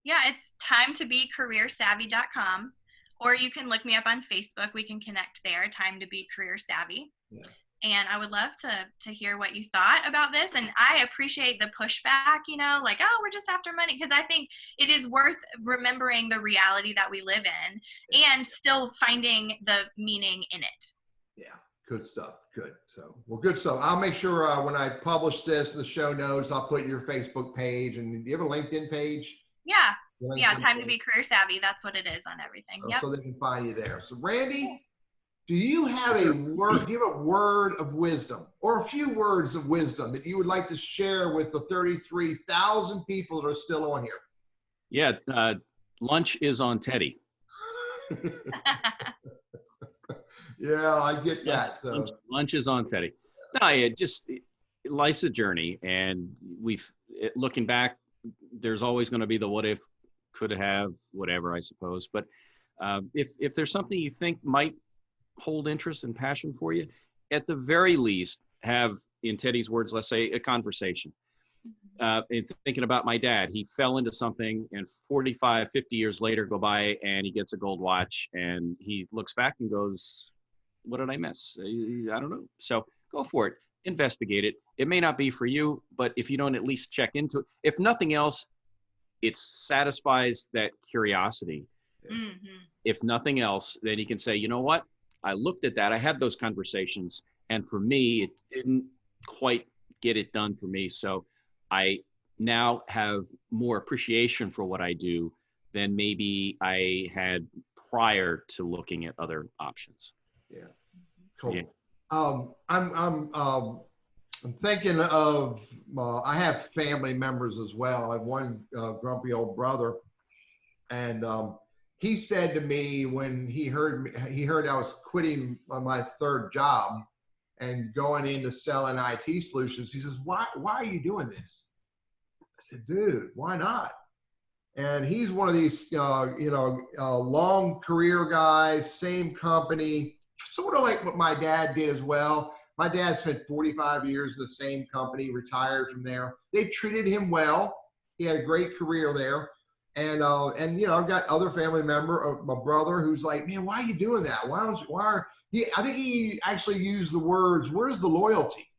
Yeah, it's timetobecareersavvy.com, or you can look me up on Facebook. We can connect there, Time to Be Career Savvy. Yeah. And I would love to hear what you thought about this. And I appreciate the pushback, you know, like, oh, we're just after money. Because I think it is worth remembering the reality that we live in and still finding the meaning in it. Yeah. Good stuff. Good. So, well, good stuff. I'll make sure when I publish this, the show notes, I'll put your Facebook page. And do you have a LinkedIn page? Yeah. Yeah. Time to Be Career Savvy. That's what it is on everything. Yeah. So they can find you there. So, Randy, do you have a word of wisdom, or a few words of wisdom that you would like to share with the 33,000 people that are still on here? Yeah. Lunch is on Teddy. Yeah, I get that. Lunch is on Teddy. No, life's a journey, and looking back, there's always going to be the what if, could have, whatever, I suppose. But if there's something you think might hold interest and passion for you, at the very least, have, in Teddy's words, let's say, a conversation. And thinking about my dad, he fell into something, and 45, 50 years later go by, and he gets a gold watch, and he looks back and goes, what did I miss? I don't know. So go for it. Investigate it. It may not be for you, but if you don't at least check into it, if nothing else, it satisfies that curiosity. Mm-hmm. If nothing else, then you can say, you know what? I looked at that. I had those conversations, and for me, it didn't quite get it done for me. So I now have more appreciation for what I do than maybe I had prior to looking at other options. Yeah. Cool. Yeah. I'm I'm thinking of, I have family members as well. I have one grumpy old brother, and he said to me when he heard I was quitting my third job and going into selling IT solutions. He says, "Why are you doing this?" I said, "Dude, why not?" And he's one of these, long career guys, same company, sort of like what my dad did as well. My dad spent 45 years in the same company, retired from there. They treated him well. He had a great career there. And I've got other family member, my brother, who's like, "Man, why are you doing that? I think he actually used the words, "Where's the loyalty?"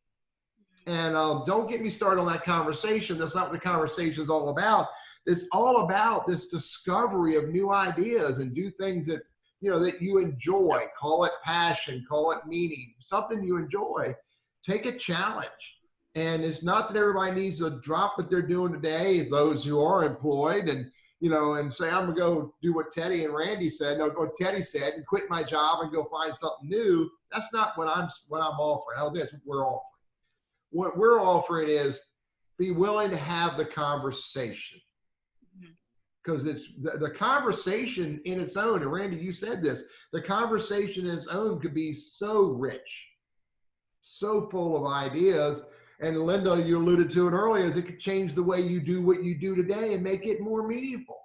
And don't get me started on that conversation. That's not what the conversation is all about. It's all about this discovery of new ideas and do things that, that you enjoy. Call it passion, call it meaning, something you enjoy. Take a challenge. And it's not that everybody needs to drop what they're doing today, those who are employed, and say, "I'm gonna go do what Teddy and Randy said." No, what Teddy said, and quit my job and go find something new. That's not what I'm offering. I don't think that's what we're offering. What we're offering is be willing to have the conversation. Because it's the conversation in its own, and Randy, you said this, the conversation in its own could be so rich, so full of ideas. And Linda, you alluded to it earlier, is it could change the way you do what you do today and make it more meaningful.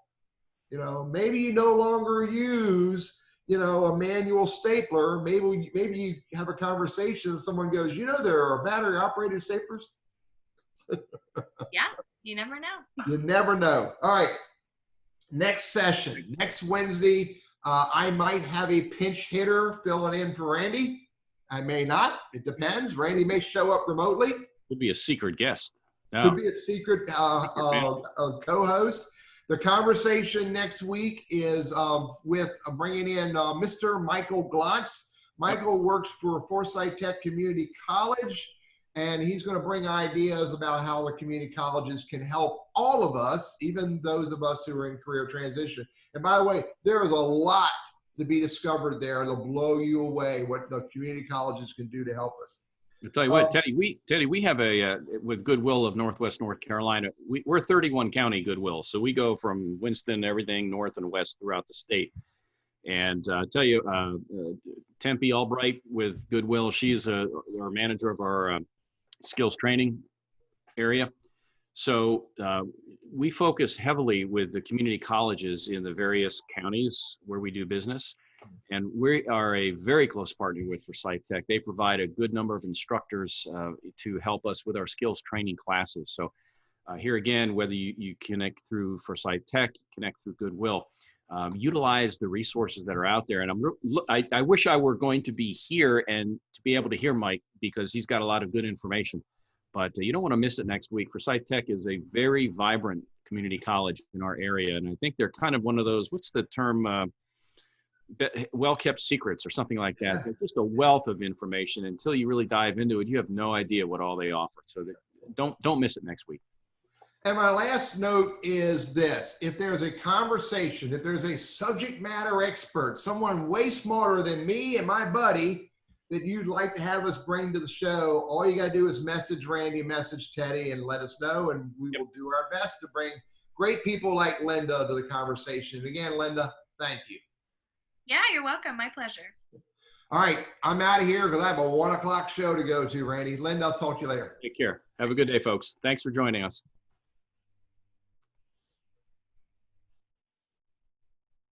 Maybe you no longer use, a manual stapler. Maybe you have a conversation and someone goes, there are battery operated staplers. Yeah, you never know. You never know. All right. Next session, next Wednesday, I might have a pinch hitter filling in for Randy. I may not. It depends. Randy may show up remotely. Could be a secret guest. No. Could be a secret co-host. The conversation next week is with bringing in Mr. Michael Glotz. Michael works for Forsyth Tech Community College, and he's going to bring ideas about how the community colleges can help all of us, even those of us who are in career transition. And by the way, there is a lot to be discovered there. It'll blow you away what the community colleges can do to help us. I'll tell you what, Teddy, we have with Goodwill of Northwest North Carolina, we're 31 county Goodwill. So we go from Winston, everything north and west throughout the state. And I'll tell you, Tempe Albright with Goodwill, she's our manager of our skills training area. So we focus heavily with the community colleges in the various counties where we do business. And we are a very close partner with Forsyth Tech. They provide a good number of instructors to help us with our skills training classes. So here again, whether you connect through Forsyth Tech, connect through Goodwill, utilize the resources that are out there. And I wish I were going to be here and to be able to hear Mike, because he's got a lot of good information. But you don't want to miss it next week. Forsyth Tech is a very vibrant community college in our area. And I think they're kind of one of those, what's the term, well-kept secrets or something like that. They're just a wealth of information. Until you really dive into it, you have no idea what all they offer. So don't miss it next week. And my last note is this: if there's a conversation, if there's a subject matter expert, someone way smarter than me and my buddy that you'd like to have us bring to the show, all you got to do is message Randy, message Teddy, and let us know, and we will do our best to bring great people like Linda to the conversation. Again, Linda, thank you. Yeah, you're welcome. My pleasure. All right, I'm out of here because I have a 1 o'clock show to go to, Randy. Linda, I'll talk to you later. Take care. Have a good day, folks. Thanks for joining us.